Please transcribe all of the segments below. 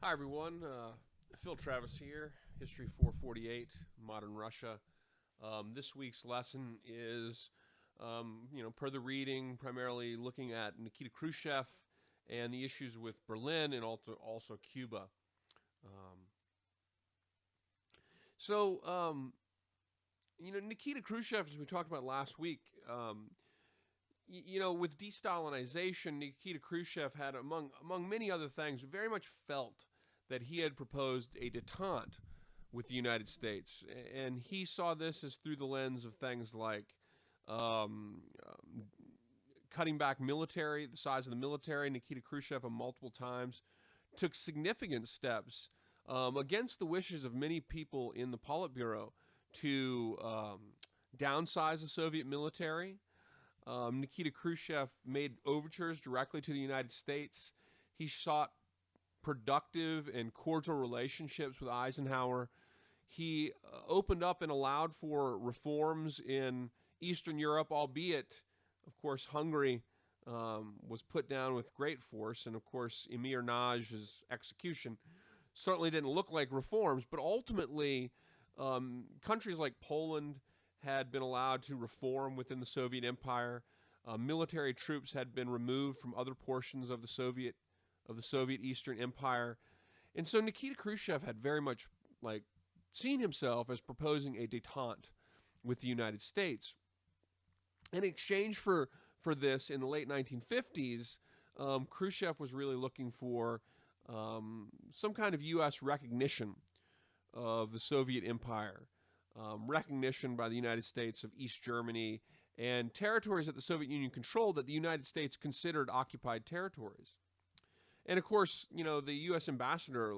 Hi everyone, Phil Travis here, History 448, Modern Russia. This week's lesson is, per the reading, primarily looking at Nikita Khrushchev and the issues with Berlin and also Cuba. Um, Nikita Khrushchev, as we talked about last week, with de-Stalinization, Nikita Khrushchev had, among many other things, very much felt that he had proposed a détente with the United States, and he saw this as through the lens of things like cutting back the size of the military. Nikita Khrushchev, multiple times, took significant steps against the wishes of many people in the Politburo to downsize the Soviet military. Nikita Khrushchev made overtures directly to the United States. He sought productive and cordial relationships with Eisenhower. He opened up and allowed for reforms in Eastern Europe, albeit, of course, Hungary was put down with great force, and of course, Emir Naj's execution certainly didn't look like reforms, but ultimately, countries like Poland had been allowed to reform within the Soviet Empire. Military troops had been removed from other portions of the Soviet Eastern Empire. And so Nikita Khrushchev had very much seen himself as proposing a détente with the United States. In exchange for this, in the late 1950s, Khrushchev was really looking for some kind of U.S. recognition of the Soviet Empire, recognition by the United States of East Germany and territories that the Soviet Union controlled that the United States considered occupied territories. And of course, the U.S. ambassador,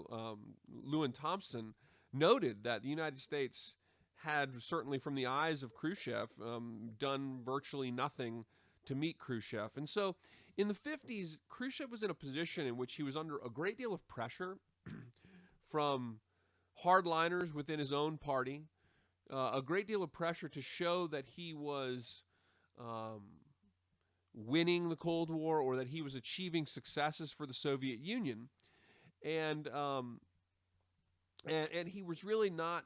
Lewin Thompson, noted that the United States had, certainly from the eyes of Khrushchev, done virtually nothing to meet Khrushchev. And so in the 50s, Khrushchev was in a position in which he was under a great deal of pressure from hardliners within his own party, a great deal of pressure to show that he was winning the Cold War, or that he was achieving successes for the Soviet Union, and he was really not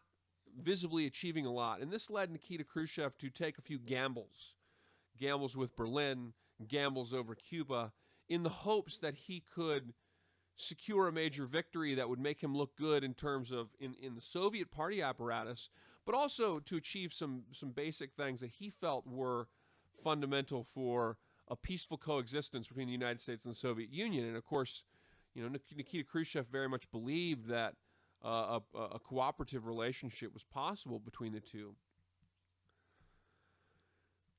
visibly achieving a lot. And this led Nikita Khrushchev to take a few gambles with Berlin, gambles over Cuba, in the hopes that he could secure a major victory that would make him look good in terms of in the Soviet party apparatus, but also to achieve some basic things that he felt were fundamental for a peaceful coexistence between the United States and the Soviet Union. And of course, Nikita Khrushchev very much believed that a cooperative relationship was possible between the two.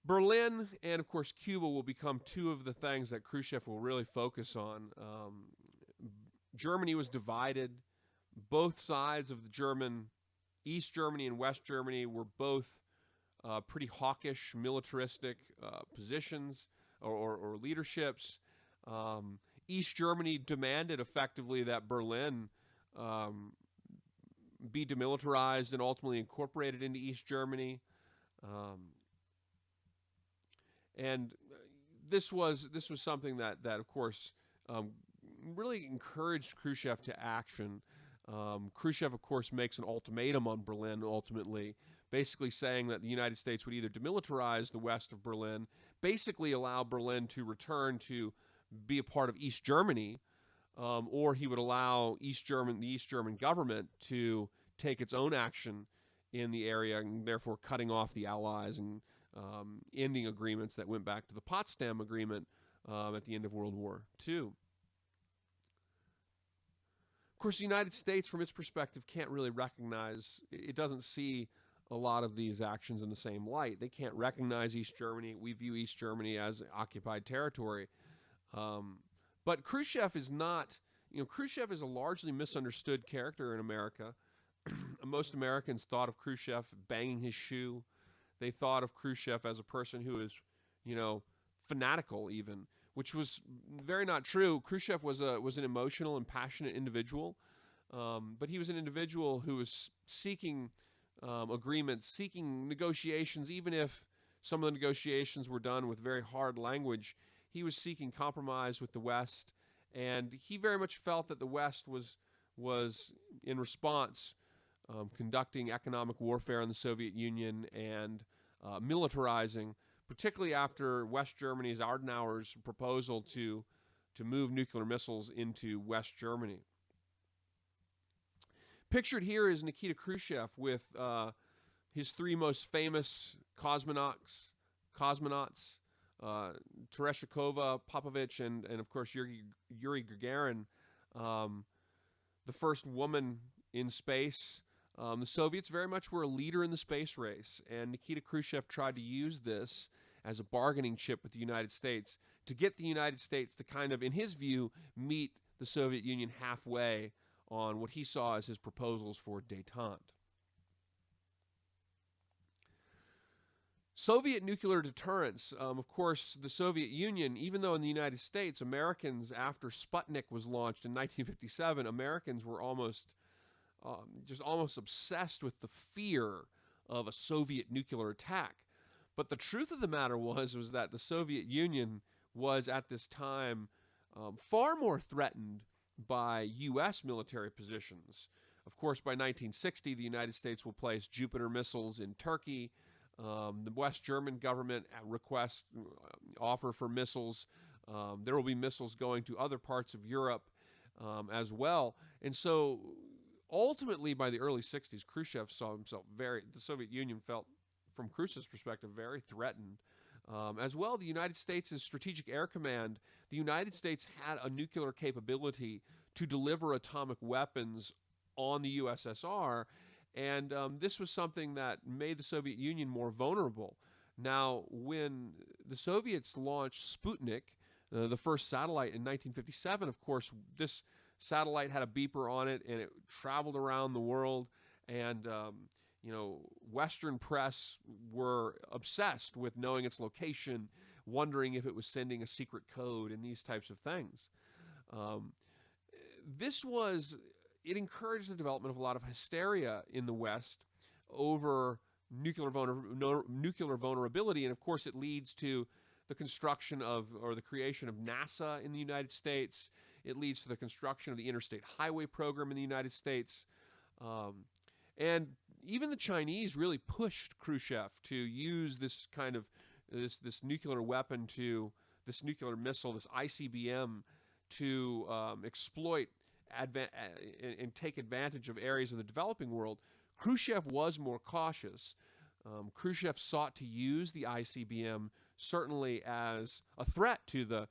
Berlin and, of course, Cuba will become two of the things that Khrushchev will really focus on. Germany was divided. Both sides of the East Germany and West Germany, were both pretty hawkish, militaristic positions or leaderships. East Germany demanded effectively that Berlin be demilitarized and ultimately incorporated into East Germany. And this was something that of course, really encouraged Khrushchev to action. Khrushchev, of course, makes an ultimatum on Berlin ultimately, basically saying that the United States would either demilitarize the west of Berlin, basically allow Berlin to return to be a part of East Germany, or he would allow the East German government to take its own action in the area, and therefore cutting off the Allies and ending agreements that went back to the Potsdam Agreement at the end of World War II. Of course, the United States, from its perspective, can't really recognize, it doesn't see a lot of these actions in the same light. They can't recognize East Germany. We view East Germany as occupied territory. But Khrushchev is not, Khrushchev is a largely misunderstood character in America. Most Americans thought of Khrushchev banging his shoe. They thought of Khrushchev as a person who is, fanatical even, which was very not true. Khrushchev was an emotional and passionate individual, but he was an individual who was seeking agreements, seeking negotiations, even if some of the negotiations were done with very hard language. He was seeking compromise with the West, and he very much felt that the West was was in response conducting economic warfare on the Soviet Union and militarizing, particularly after West Germany's Adenauer's proposal to move nuclear missiles into West Germany. Pictured here is Nikita Khrushchev with his three most famous cosmonauts, Tereshkova, Popovich, and of course Yuri Gagarin, the first woman in space. The Soviets very much were a leader in the space race, and Nikita Khrushchev tried to use this as a bargaining chip with the United States to get the United States to kind of, in his view, meet the Soviet Union halfway on what he saw as his proposals for détente. Soviet nuclear deterrence. Of course, the Soviet Union, even though in the United States, Americans, after Sputnik was launched in 1957, Americans were almost obsessed with the fear of a Soviet nuclear attack. But the truth of the matter was that the Soviet Union was at this time far more threatened by U.S. military positions. Of course, by 1960, the United States will place Jupiter missiles in Turkey. The West German government requests offer for missiles. There will be missiles going to other parts of Europe as well. And so ultimately, by the early 60s, Khrushchev saw himself the Soviet Union felt, from Khrushchev's perspective, very threatened. As well, the United States' Strategic Air Command, the United States had a nuclear capability to deliver atomic weapons on the USSR, and this was something that made the Soviet Union more vulnerable. Now, when the Soviets launched Sputnik, the first satellite in 1957, of course, this satellite had a beeper on it, and it traveled around the world, and Western press were obsessed with knowing its location, wondering if it was sending a secret code and these types of things. It encouraged the development of a lot of hysteria in the West over nuclear vulnerability, and of course it leads to the construction or the creation of NASA in the United States. It leads to the construction of the Interstate Highway Program in the United States. And even the Chinese really pushed Khrushchev to use this kind of this nuclear weapon, this nuclear missile, this ICBM, to exploit and take advantage of areas of the developing world. Khrushchev was more cautious. Khrushchev sought to use the ICBM certainly as a threat to the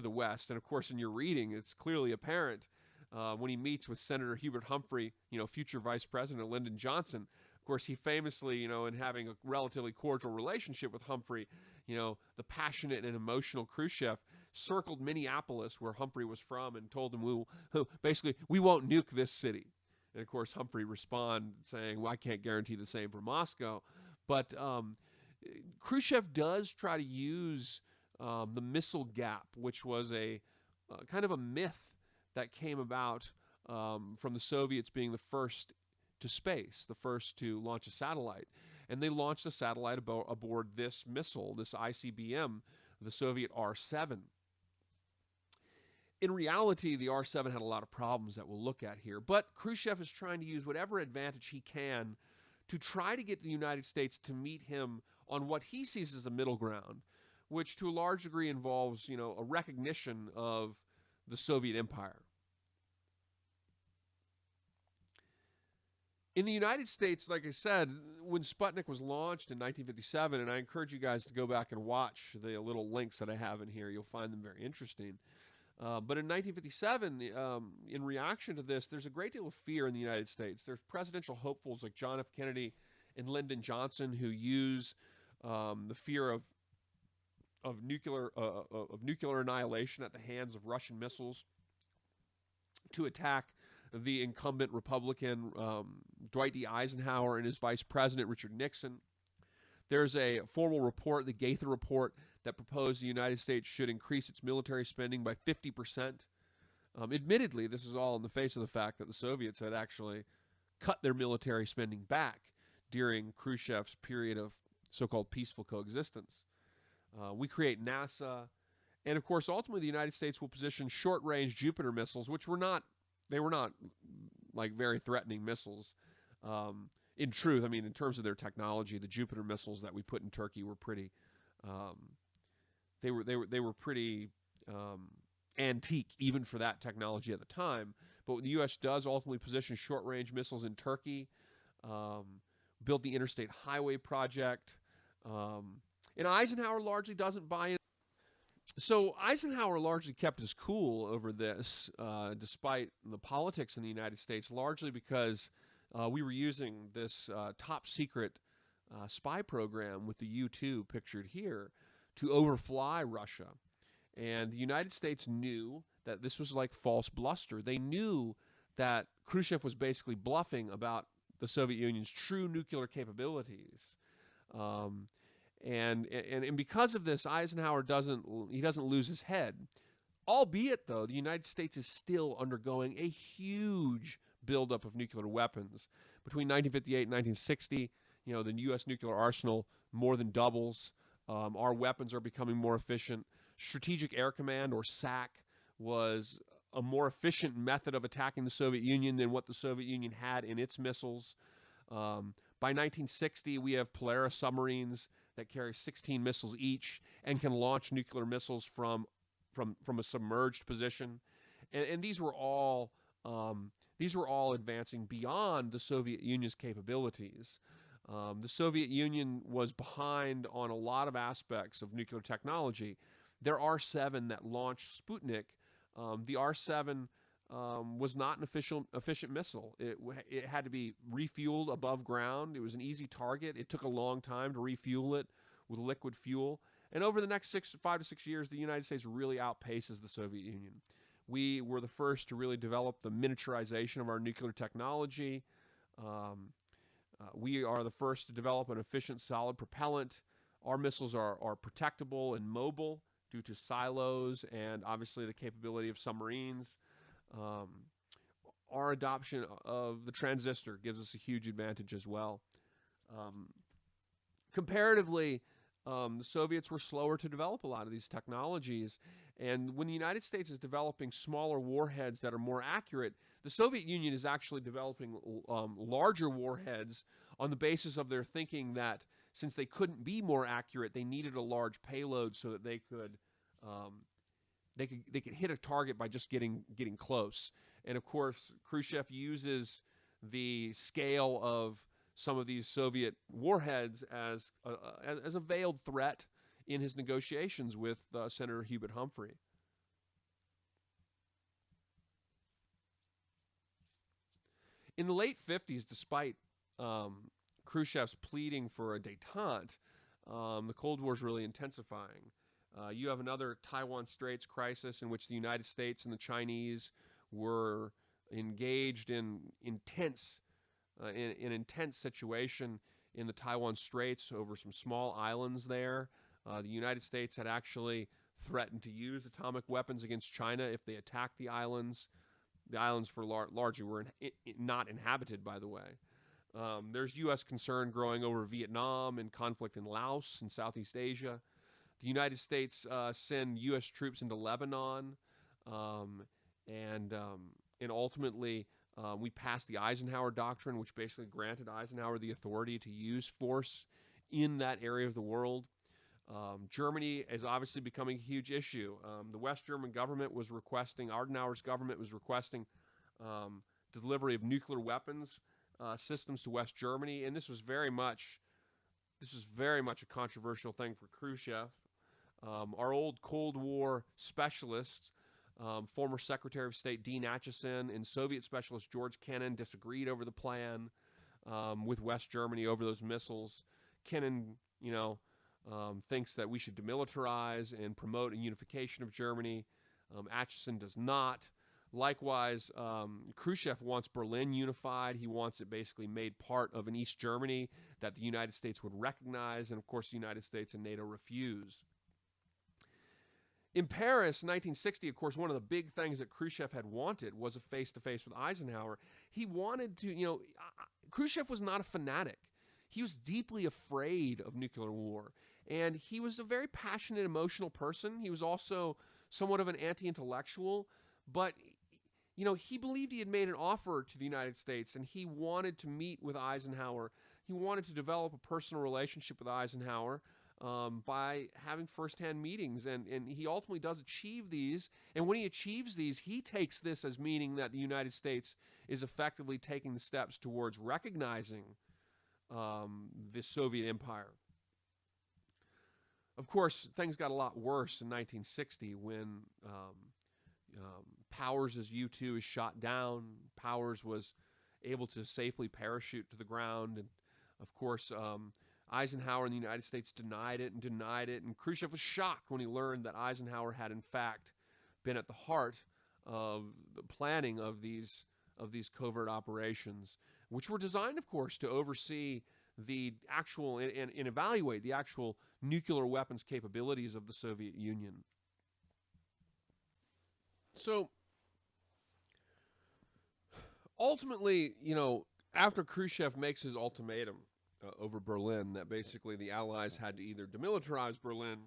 West, and of course, in your reading, it's clearly apparent when he meets with Senator Hubert Humphrey, future Vice President Lyndon Johnson. Of course, he famously, in having a relatively cordial relationship with Humphrey, the passionate and emotional Khrushchev circled Minneapolis, where Humphrey was from, and told him, we won't nuke this city. And of course, Humphrey responded saying, well, I can't guarantee the same for Moscow. But Khrushchev does try to use the missile gap, which was a kind of a myth that came about from the Soviets being the first to space, the first to launch a satellite. And they launched a satellite aboard this missile, this ICBM, the Soviet R-7. In reality, the R-7 had a lot of problems that we'll look at here, but Khrushchev is trying to use whatever advantage he can to try to get the United States to meet him on what he sees as a middle ground, which to a large degree involves, a recognition of the Soviet Empire. In the United States, like I said, when Sputnik was launched in 1957, and I encourage you guys to go back and watch the little links that I have in here, you'll find them very interesting. But in 1957, in reaction to this, there's a great deal of fear in the United States. There's presidential hopefuls like John F. Kennedy and Lyndon Johnson who use the fear of nuclear annihilation at the hands of Russian missiles to attack the incumbent Republican Dwight D. Eisenhower and his vice president Richard Nixon. There's a formal report, the Gaither Report, that proposed the United States should increase its military spending by 50%. Admittedly, this is all in the face of the fact that the Soviets had actually cut their military spending back during Khrushchev's period of so-called peaceful coexistence. We create NASA, and of course, ultimately the United States will position short-range Jupiter missiles, which were not They were not like very threatening missiles. In truth, I mean, in terms of their technology, the Jupiter missiles that we put in Turkey were pretty. Um, they were pretty antique even for that technology at the time. But the U.S. does ultimately position short-range missiles in Turkey, um, built the Interstate Highway Project, and Eisenhower largely doesn't buy in. So Eisenhower largely kept his cool over this, despite the politics in the United States, largely because we were using this top secret spy program with the U-2 pictured here to overfly Russia. And the United States knew that this was like false bluster. They knew that Khrushchev was basically bluffing about the Soviet Union's true nuclear capabilities. Um, and because of this, Eisenhower doesn't lose his head. Albeit, though, the United States is still undergoing a huge buildup of nuclear weapons. Between 1958 and 1960, the U.S. nuclear arsenal more than doubles. Our weapons are becoming more efficient. Strategic Air Command, or SAC, was a more efficient method of attacking the Soviet Union than what the Soviet Union had in its missiles. By 1960, we have Polaris submarines that carry 16 missiles each and can launch nuclear missiles from a submerged position. And these were all advancing beyond the Soviet Union's capabilities. The Soviet Union was behind on a lot of aspects of nuclear technology. Their R-7 that launched Sputnik, the R-7 was not an efficient missile. It had to be refueled above ground. It was an easy target. It took a long time to refuel it with liquid fuel. And over the next 5 to 6 years, the United States really outpaces the Soviet Union. We were the first to really develop the miniaturization of our nuclear technology. We are the first to develop an efficient solid propellant. Our missiles are protectable and mobile due to silos and obviously the capability of submarines. Our adoption of the transistor gives us a huge advantage as well. Comparatively, the Soviets were slower to develop a lot of these technologies. And when the United States is developing smaller warheads that are more accurate, the Soviet Union is actually developing larger warheads on the basis of their thinking that since they couldn't be more accurate, they needed a large payload so that they could hit a target by just getting close. And of course, Khrushchev uses the scale of some of these Soviet warheads as a veiled threat in his negotiations with Senator Hubert Humphrey. In the late 50s, despite Khrushchev's pleading for a détente, the Cold War is really intensifying. You have another Taiwan Straits crisis in which the United States and the Chinese were engaged in intense situation in the Taiwan Straits over some small islands there. The United States had actually threatened to use atomic weapons against China if they attacked the islands. The islands largely were not inhabited, by the way. There's U.S. concern growing over Vietnam and conflict in Laos and Southeast Asia. The United States send U.S. troops into Lebanon, and ultimately we passed the Eisenhower Doctrine, which basically granted Eisenhower the authority to use force in that area of the world. Germany is obviously becoming a huge issue. The West German government was requesting, Adenauer's government was requesting delivery of nuclear weapons systems to West Germany, and this was very much a controversial thing for Khrushchev. Our old Cold War specialists, former Secretary of State Dean Acheson and Soviet specialist George Kennan, disagreed over the plan with West Germany over those missiles. Kennan, thinks that we should demilitarize and promote a unification of Germany. Acheson does not. Likewise, Khrushchev wants Berlin unified. He wants it basically made part of an East Germany that the United States would recognize, and of course the United States and NATO refused. In Paris, 1960, of course, one of the big things that Khrushchev had wanted was a face-to-face with Eisenhower. He wanted to, Khrushchev was not a fanatic. He was deeply afraid of nuclear war, and he was a very passionate, emotional person. He was also somewhat of an anti-intellectual, but he believed he had made an offer to the United States, and he wanted to meet with Eisenhower. He wanted to develop a personal relationship with Eisenhower by having firsthand meetings, and he ultimately does achieve these. And when he achieves these, he takes this as meaning that the United States is effectively taking the steps towards recognizing the Soviet Empire. Of course, things got a lot worse in 1960 when Powers' U-2 is shot down. Powers was able to safely parachute to the ground, and of course, Eisenhower in the United States denied it, and Khrushchev was shocked when he learned that Eisenhower had in fact been at the heart of the planning of these covert operations, which were designed, of course, to oversee the actual and evaluate the actual nuclear weapons capabilities of the Soviet Union. So ultimately, after Khrushchev makes his ultimatum over Berlin, that basically the Allies had to either demilitarize Berlin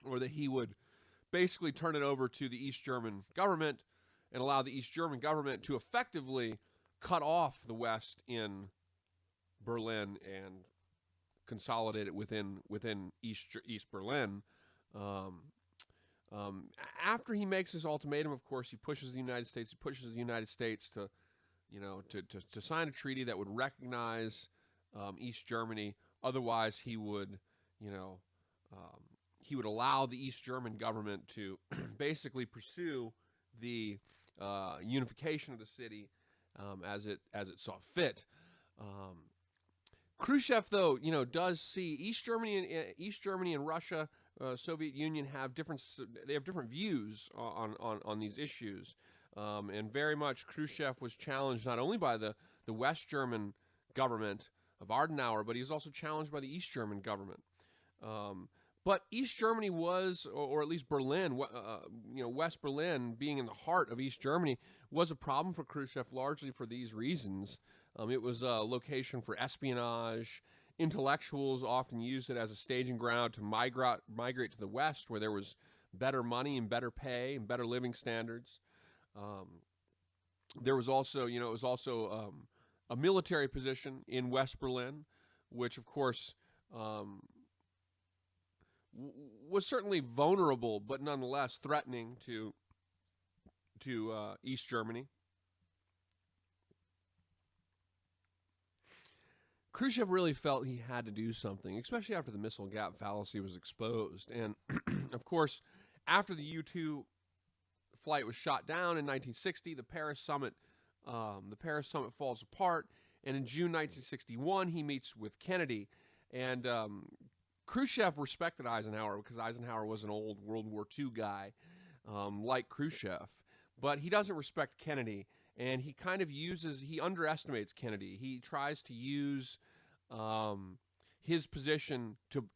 or that he would basically turn it over to the East German government and allow the East German government to effectively cut off the West in Berlin and consolidate it within East Berlin. After he makes his ultimatum, of course, he pushes the United States to, to sign a treaty that would recognize East Germany. Otherwise, he would allow the East German government to basically pursue the unification of the city as it saw fit. Khrushchev, though, does see East Germany and Russia, Soviet Union have different views on these issues, and very much Khrushchev was challenged not only by the West German government of Adenauer, but he was also challenged by the East German government. But East Germany was, or at least Berlin, West Berlin being in the heart of East Germany, was a problem for Khrushchev largely for these reasons. It was a location for espionage. Intellectuals often used it as a staging ground to migrate to the West, where there was better money and better pay and better living standards. There was also, a military position in West Berlin, which, of course, was certainly vulnerable, but nonetheless threatening to East Germany. Khrushchev really felt he had to do something, especially after the missile gap fallacy was exposed. And, of course, after the U-2 flight was shot down in 1960, the Paris summit falls apart. And in June 1961, he meets with Kennedy. And Khrushchev respected Eisenhower because Eisenhower was an old World War II guy, like Khrushchev. But he doesn't respect Kennedy. And he kind of he underestimates Kennedy. He tries to use his position to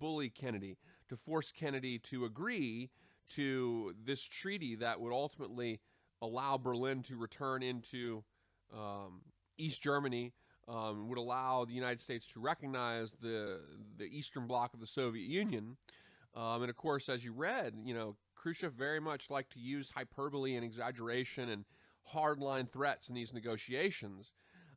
bully Kennedy, to force Kennedy to agree to this treaty that would ultimately allow Berlin to return into East Germany, would allow the United States to recognize the Eastern Bloc of the Soviet Union. And of course, as you read, Khrushchev very much liked to use hyperbole and exaggeration and hardline threats in these negotiations,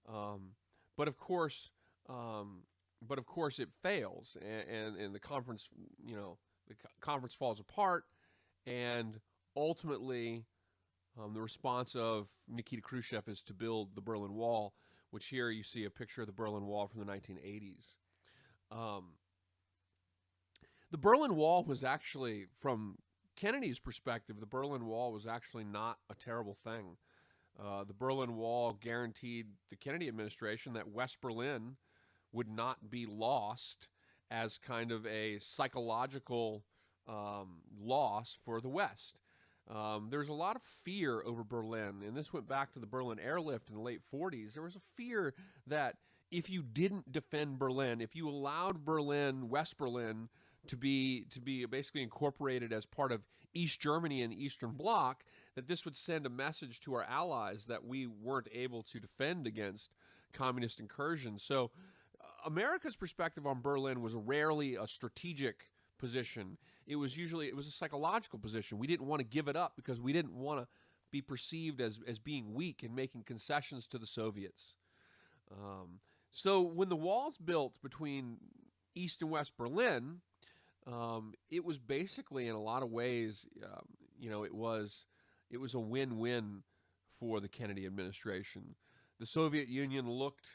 but of course, it fails, and the conference, the conference falls apart, and ultimately, the response of Nikita Khrushchev is to build the Berlin Wall, which here you see a picture of the Berlin Wall from the 1980s. The Berlin Wall was actually, from Kennedy's perspective, the Berlin Wall was actually not a terrible thing. The Berlin Wall guaranteed the Kennedy administration that West Berlin would not be lost as kind of a psychological loss for the West. There's a lot of fear over Berlin, and this went back to the Berlin airlift in the late 40s. There was a fear that if you didn't defend Berlin, if you allowed West Berlin, to be basically incorporated as part of East Germany and the Eastern Bloc, that this would send a message to our allies that we weren't able to defend against communist incursion. So America's perspective on Berlin was rarely a strategic position. It was a psychological position. We didn't want to give it up because we didn't want to be perceived as being weak and making concessions to the Soviets. So when the walls built between East and West Berlin, it was basically, in a lot of ways, it was a win-win for the Kennedy administration. The Soviet Union looked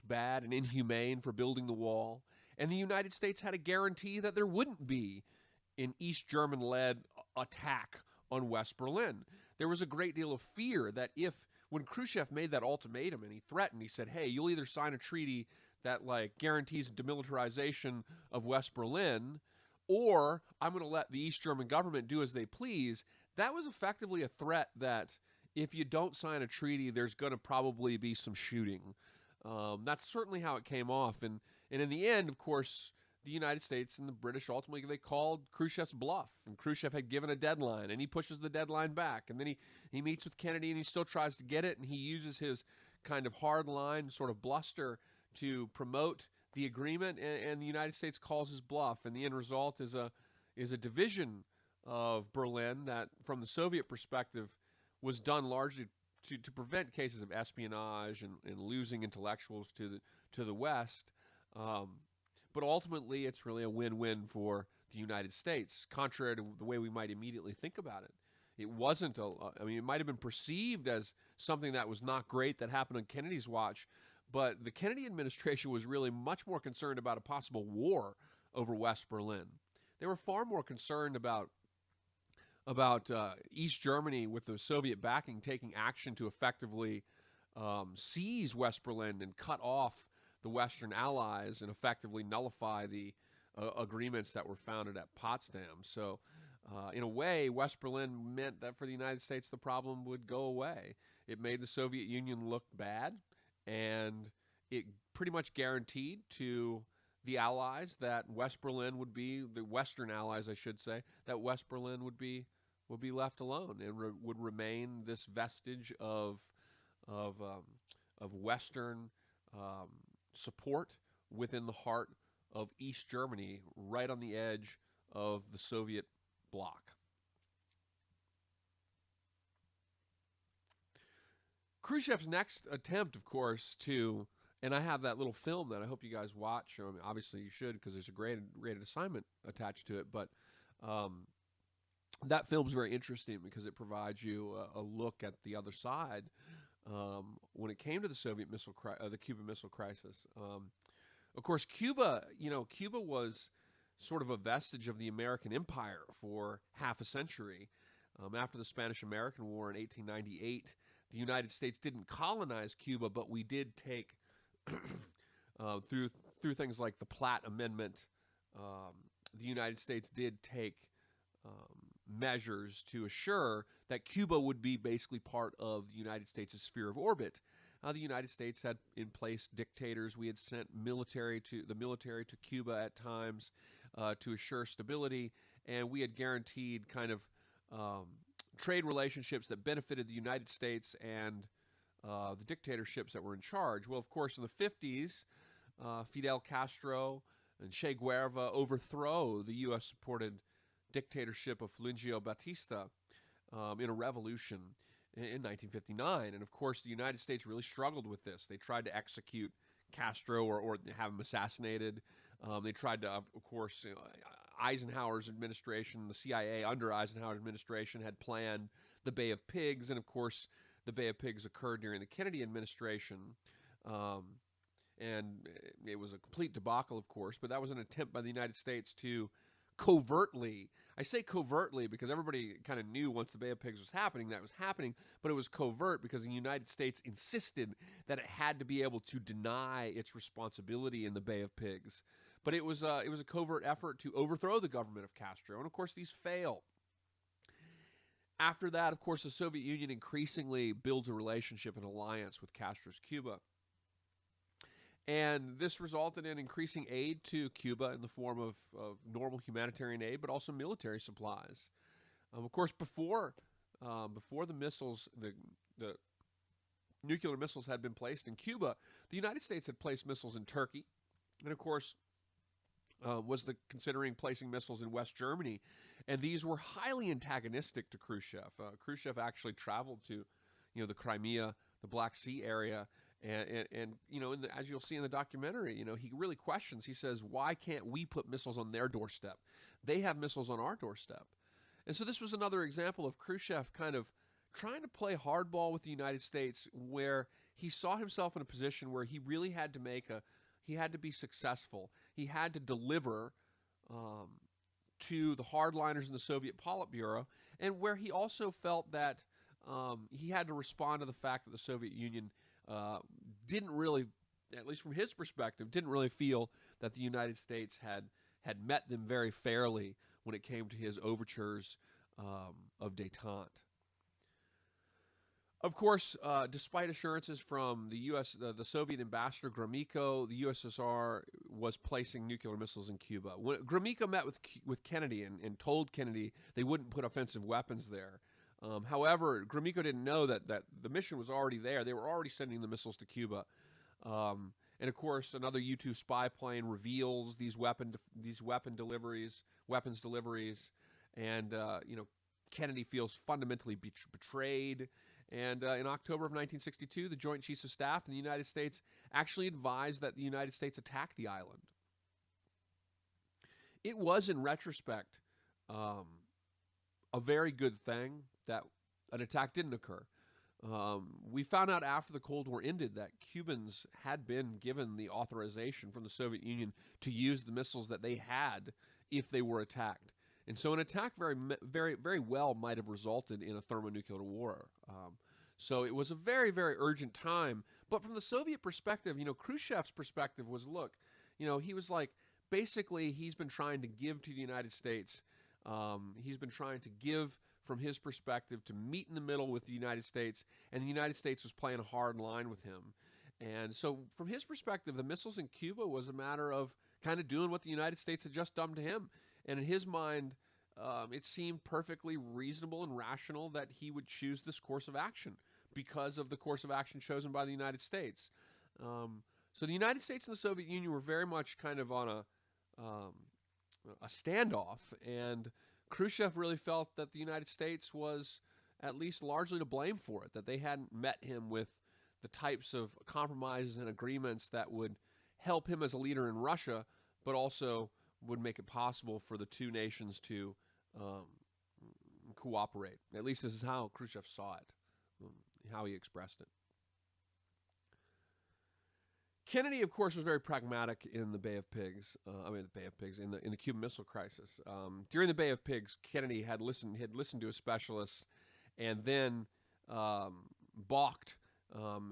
bad and inhumane for building the wall, and the United States had a guarantee that there wouldn't be an East German-led attack on West Berlin. There was a great deal of fear that when Khrushchev made that ultimatum and he threatened, he said, hey, you'll either sign a treaty that guarantees demilitarization of West Berlin, or I'm going to let the East German government do as they please. That was effectively a threat that if you don't sign a treaty, there's going to probably be some shooting. That's certainly how it came off. And in the end, of course, the United States and the British ultimately, they called Khrushchev's bluff. And Khrushchev had given a deadline, and he pushes the deadline back. And then he meets with Kennedy, and he still tries to get it, and he uses his kind of hard line, sort of bluster, to promote the agreement, and the United States calls his bluff. And the end result is a division of Berlin that, from the Soviet perspective, was done largely to prevent cases of espionage and losing intellectuals to the West. But ultimately, it's really a win-win for the United States, contrary to the way we might immediately think about it. It wasn't it might have been perceived as something that was not great that happened on Kennedy's watch, but the Kennedy administration was really much more concerned about a possible war over West Berlin. They were far more concerned about East Germany, with the Soviet backing, taking action to effectively seize West Berlin and cut off the Western allies and effectively nullify the agreements that were founded at Potsdam. So in a way, West Berlin meant that for the United States, the problem would go away. It made the Soviet Union look bad, and it pretty much guaranteed to the allies that West Berlin would be, the Western allies, I should say, that West Berlin would be left alone and would remain this vestige of Western support within the heart of East Germany, right on the edge of the Soviet bloc. Khrushchev's next attempt, of course, and I have that little film that I hope you guys watch. I mean, obviously you should, because there's a graded assignment attached to it, but that film's very interesting because it provides you a look at the other side when it came to the Cuban Missile Crisis. Of course, Cuba was sort of a vestige of the American empire for half a century. After the Spanish-American War in 1898, the United States didn't colonize Cuba, but we did take, through things like the Platt Amendment, the United States did take measures to assure that Cuba would be basically part of the United States' sphere of orbit. The United States had in place dictators. We had sent the military to Cuba at times to assure stability, and we had guaranteed kind of trade relationships that benefited the United States and the dictatorships that were in charge. Well, of course, in the 50s, Fidel Castro and Che Guevara overthrow the U.S.-supported dictatorship of Fulgencio Batista in a revolution in 1959. And of course, the United States really struggled with this. They tried to execute Castro or have him assassinated. They tried to, of course, Eisenhower's administration, the CIA under Eisenhower's administration, had planned the Bay of Pigs. And of course, the Bay of Pigs occurred during the Kennedy administration. And it was a complete debacle, of course, but that was an attempt by the United States to covertly, I say covertly because everybody kind of knew once the Bay of Pigs was happening that it was happening, but it was covert because the United States insisted that it had to be able to deny its responsibility in the Bay of Pigs. But it was a covert effort to overthrow the government of Castro, and of course these fail. After that, of course, the Soviet Union increasingly builds a relationship and alliance with Castro's Cuba. And this resulted in increasing aid to Cuba in the form of normal humanitarian aid, but also military supplies. Of course, before the missiles, the nuclear missiles had been placed in Cuba, the United States had placed missiles in Turkey. And of course, considering placing missiles in West Germany, and these were highly antagonistic to Khrushchev. Khrushchev actually traveled to, the Crimea, the Black Sea area, and as you'll see in the documentary, he really questions. He says, "Why can't we put missiles on their doorstep? They have missiles on our doorstep." And so this was another example of Khrushchev kind of trying to play hardball with the United States, where he saw himself in a position where he really had to he had to be successful. He had to deliver to the hardliners in the Soviet Politburo, and where he also felt that he had to respond to the fact that the Soviet Union didn't really, at least from his perspective, didn't really feel that the United States had met them very fairly when it came to his overtures of détente. Of course, despite assurances from the U.S., the Soviet ambassador Gromyko, the USSR was placing nuclear missiles in Cuba. When Gromyko met with Kennedy and told Kennedy they wouldn't put offensive weapons there. However, Gromyko didn't know that the mission was already there. They were already sending the missiles to Cuba. And of course, another U-2 spy plane reveals these weapons deliveries, and Kennedy feels fundamentally betrayed. And in October of 1962, the Joint Chiefs of Staff in the United States actually advised that the United States attack the island. It was, in retrospect, a very good thing that an attack didn't occur. We found out after the Cold War ended that Cubans had been given the authorization from the Soviet Union to use the missiles that they had if they were attacked. And so an attack very, very well might have resulted in a thermonuclear war. So it was a very, very urgent time. But from the Soviet perspective, Khrushchev's perspective was, look, he was like, basically he's been trying to give to the United States. He's been trying to give from his perspective to meet in the middle with the United States, and the United States was playing a hard line with him. And so from his perspective, the missiles in Cuba was a matter of kind of doing what the United States had just done to him. And in his mind, it seemed perfectly reasonable and rational that he would choose this course of action because of the course of action chosen by the United States. So the United States and the Soviet Union were very much kind of on a standoff, and Khrushchev really felt that the United States was at least largely to blame for it, that they hadn't met him with the types of compromises and agreements that would help him as a leader in Russia, but also would make it possible for the two nations to cooperate. At least this is how Khrushchev saw it, how he expressed it. Kennedy, of course, was very pragmatic in the Bay of Pigs. In the Cuban Missile Crisis. During the Bay of Pigs, Kennedy had listened to a specialist, and then balked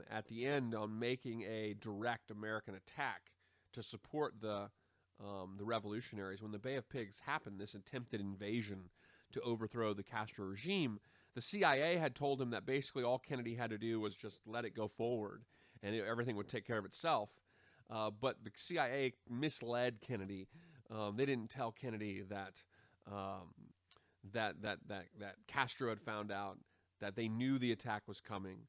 at the end on making a direct American attack to support the revolutionaries. When the Bay of Pigs happened, this attempted invasion to overthrow the Castro regime, the CIA had told him that basically all Kennedy had to do was just let it go forward, and everything would take care of itself. But the CIA misled Kennedy. They didn't tell Kennedy that Castro had found out, that they knew the attack was coming.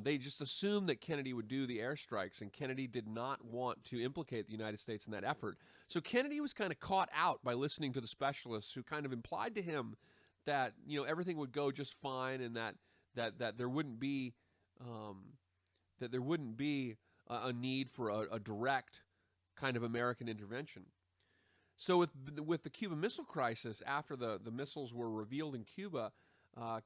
They just assumed that Kennedy would do the airstrikes, and Kennedy did not want to implicate the United States in that effort. So Kennedy was kind of caught out by listening to the specialists who kind of implied to him that everything would go just fine, and that there wouldn't be a need for a direct kind of American intervention. So with the Cuban Missile Crisis, after the missiles were revealed in Cuba,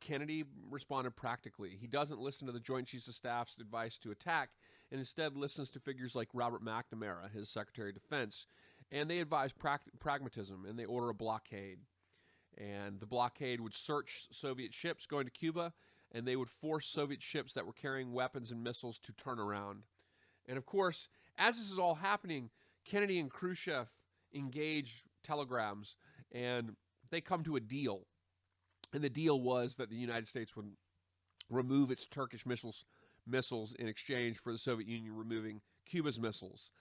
Kennedy responded practically. He doesn't listen to the Joint Chiefs of Staff's advice to attack, and instead listens to figures like Robert McNamara, his Secretary of Defense, and they advise pragmatism, and they order a blockade. And the blockade would search Soviet ships going to Cuba, and they would force Soviet ships that were carrying weapons and missiles to turn around. And of course, as this is all happening, Kennedy and Khrushchev engage telegrams, and they come to a deal. And the deal was that the United States would remove its Turkish missiles in exchange for the Soviet Union removing Cuba's missiles.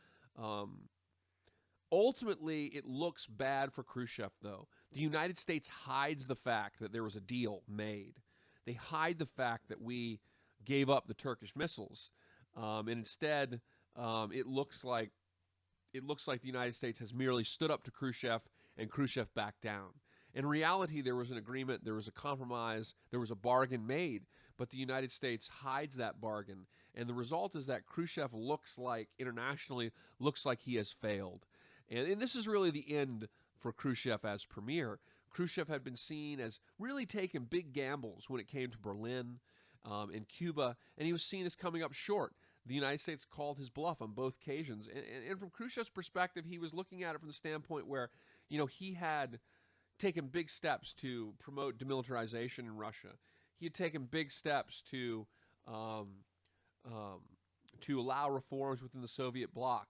Ultimately, it looks bad for Khrushchev, though. The United States hides the fact that there was a deal made. They hide the fact that we gave up the Turkish missiles. And instead, it looks like it looks like the United States has merely stood up to Khrushchev and Khrushchev backed down. In reality, there was an agreement, there was a compromise, there was a bargain made, but the United States hides that bargain. And the result is that Khrushchev internationally, looks like he has failed. And this is really the end for Khrushchev as premier. Khrushchev had been seen as really taking big gambles when it came to Berlin and Cuba, and he was seen as coming up short. The United States called his bluff on both occasions. And from Khrushchev's perspective, he was looking at it from the standpoint where, he had taken big steps to promote demilitarization in Russia. He had taken big steps to allow reforms within the Soviet bloc.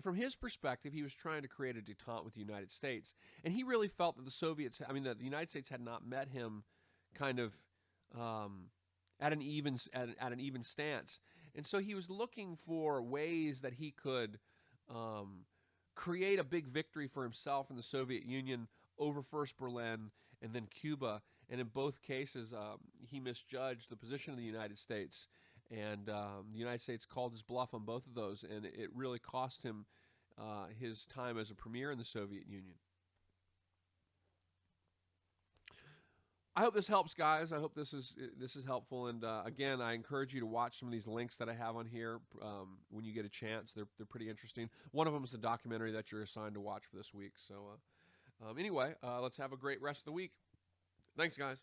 From his perspective, he was trying to create a détente with the United States, and he really felt that that the United States had not met him, kind of at an even stance, and so he was looking for ways that he could create a big victory for himself in the Soviet Union over first Berlin and then Cuba, and in both cases, he misjudged the position of the United States. And the United States called his bluff on both of those, and it really cost him his time as a premier in the Soviet Union. I hope this helps, guys. I hope this is helpful. And again, I encourage you to watch some of these links that I have on here when you get a chance. They're pretty interesting. One of them is the documentary that you're assigned to watch for this week. So anyway, let's have a great rest of the week. Thanks, guys.